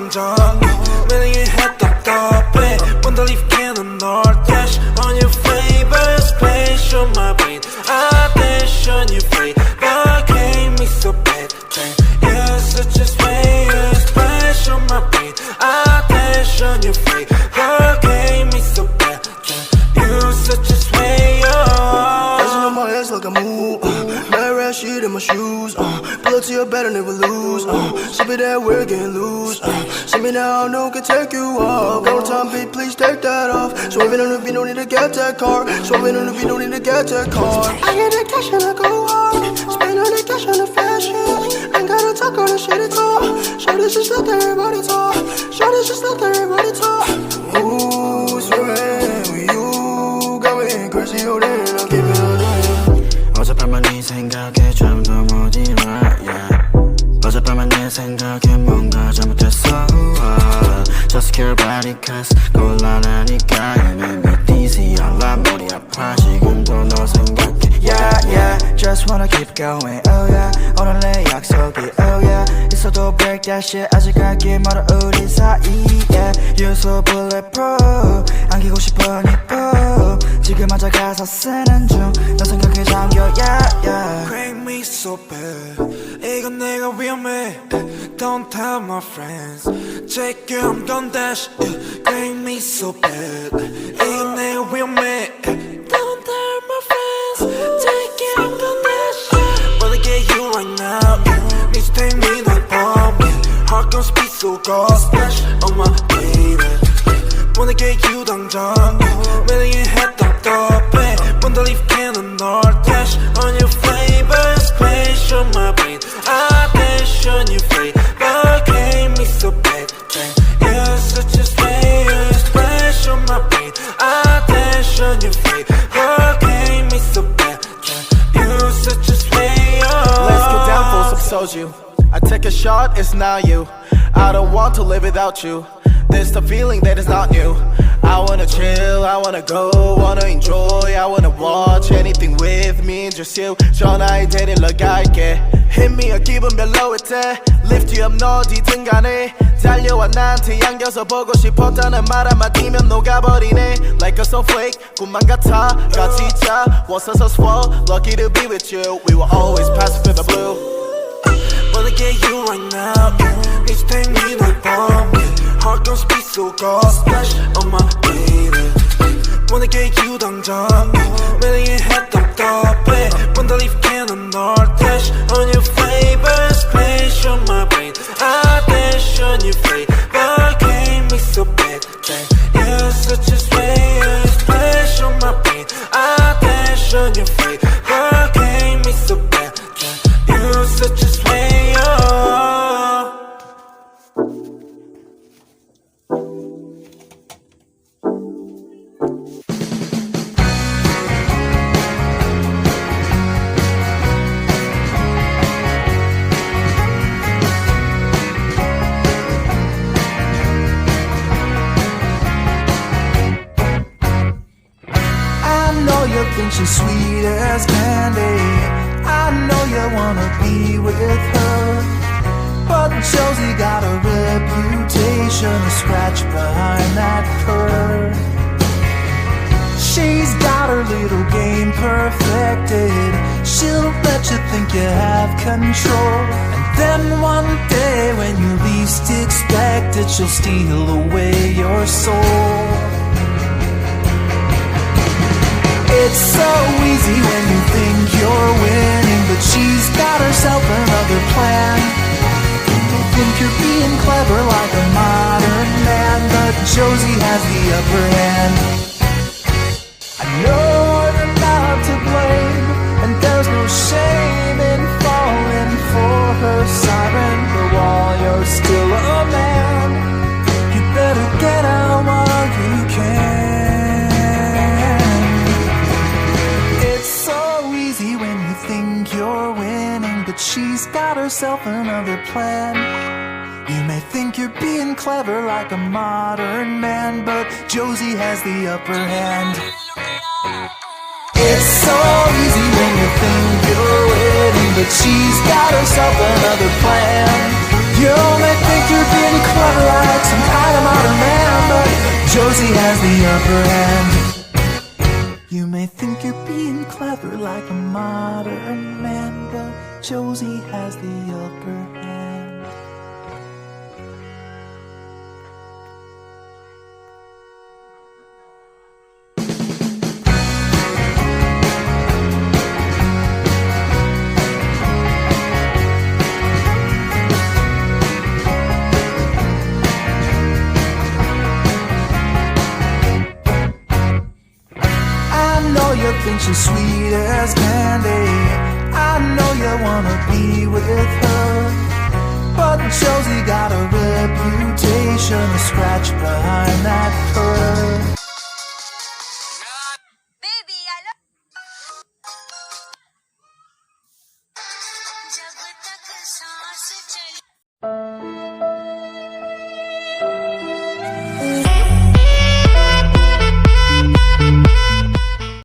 당장 매일 해 답답해 Wonder if can or dash on your favorite space on my brain I dash on your face but came me so bad you're such a space splash on my brain I dash on your face but came me so bad you're such a space dancing on my ass like a move red shit in my shoes pull up to your bed and never lose sip it that we're getting loose see me now, no can take you off go time beat, please take that off swerving on the beat, don't need to get that car swerving on the beat, don't need to get that car I get the cash and I go hard spend all the cash on the fashion ain't gotta talk all the shit at all shorty just let everybody talk shorty just let everybody talk ooh, swearing with you got me crazy, oh then I'll keep it all day 어젯밤만 네 생각에 잠도 못 일어 어젯밤만 내 생각에 뭔가 잘못됐어 Just care about it cause 곤란하니까 You make me dizzy 알람 머리 아파 지금도 너 생각해 Yeah yeah Just wanna keep going Oh yeah 오늘 내 약속이 Oh yeah 있어도 break that shit 아직 갈 길 멀어 우리 사이에 You're so bulletproof 안기고 싶어 니뽀 지금 앉아 가사 쓰는 중 너 생각에 잠겨 Yeah yeah Crank me so bad 이건 내가 위험해 Don't tell my friends Take you I'm gon' dash Crank me so bad 이건 내가 위험해 Don't tell my friends Take you I'm gon' dash Wanna get you right now Need to take me not bomb Heart gon' speed so go Splash on my baby Wanna get you 당장 매일 해 답답해 Wonder if can or dash on your favorite space on my brain I dash on your face but came me so bad you're such a space splash on my brain I dash on your face but came me so bad you're such a space Let's get down for some soju I take a shot, it's not you I don't want to live without you There's the feeling that is not new I wanna chill, I wanna go, wanna enjoy I wanna watch anything with me and just you 전화에 데리러 갈게 Hit me a 기분 별로일 때 Lift you up 너 어디든 간에 달려와 나한테 안겨서 보고 싶었다는 말 한마디면 녹아버리네 Like a snowflake 꿈만 같아 같이 자 Was us swell Lucky to be with you We will always pass through the blue Wanna get you right now Need to take me like bomb Heart gon' speed so go Splash on my baby Wanna get you 당장 매일 해 답답해 Wonder if can or dash on your favorite space on my brain I dash on your face but came me so bad you're such a space splash on my brain I dash on your face but came me so bad you're such a space think she's sweet as candy I know you wanna be with her But Josie got a reputation to scratch behind that fur She's got her little game perfected She'll let you think you have control And then one day when you least expect it She'll steal away your soul It's so easy when you think you're winning But she's got herself another plan You think you're being clever like a modern man But Josie has the upper hand I know you're not to blame And there's no shame in falling for her siren But while you're still a man You better get out while you can You're winning, but she's got herself another plan You may think you're being clever like a modern man But Josie has the upper hand It's so easy when you think you're winning But she's got herself another plan You may think you're being clever like upper hand. You may think you're being clever like a modern man, but Josie has the upper hand. You think she's sweet as candy. I know you wanna be with her, but Josie got a reputation to scratch behind that curtain.